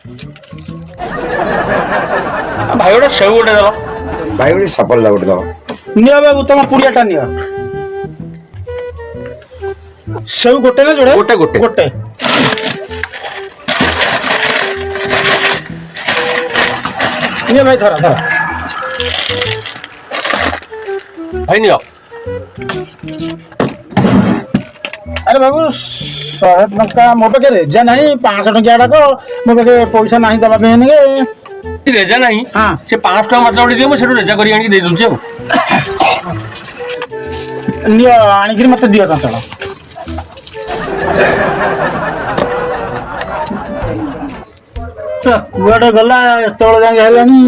भाई गोटे सेव गोटे दब भाई गोटे सफल गोटे दब नियो बाबू तुम पुड़ियाटा नियो सेव गोटे ना जोड़े गोटे गोटे गोटे नियो भाई थोड़ा थोड़ा भाई नियो अरे बाबू 100 टंका मो पाखे रेजा नहीं 500 टंकिया डाक मो पाखे पैसा नहीं दवा पे रेजा नहीं हाँ से 500 टका मत गोटे दियो मैं सेठू रेजा करी आनी दे दूची नियो आनिक मत दियो चंचल कुआडे गला एत जाए हेलानी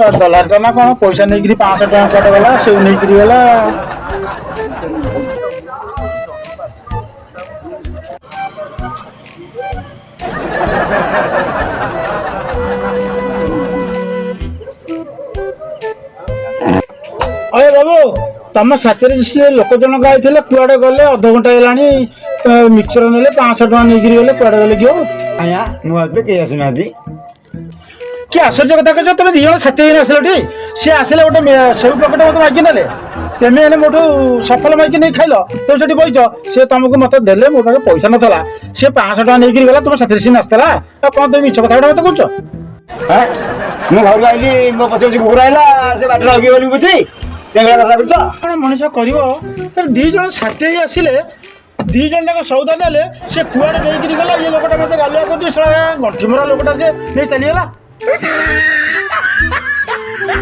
डॉलर टा ना कौन पैसा नहीं 500 टका कुआडे गला से नहीं गला अरे बाबू तुम साथी से लोक जनक आईले कुआडे गले अध घंटा है मिक्सर ने 500 टका नहीं गले कुआडे गले क्यों आया नुआ कई आसना कि आश्चर्य कथा कह तुम दिज साथी आसल सी आसले गोटे सेव पकेट मत मागिक ना तेमें मोटू सफल माइक नहीं खाइल तुम से बहीच सी तुमको मत देले मो पाखे पैसा नाला सी 500 टका नहीं गला तुम साथी सी नाचला कौन तुम मिछ कथा मत कह मु घर आइली मो पचे कुकुर आइला से बाट लगे गली बुझी तेंगला कथा करछ कौन मनीष कर दिज साथी आसिले दी जन जाक सौदा ने से कुआड़े नहीं गला ये लोकटा मत गालुआ कर गंठी मरा लोकटा नहीं चलीगला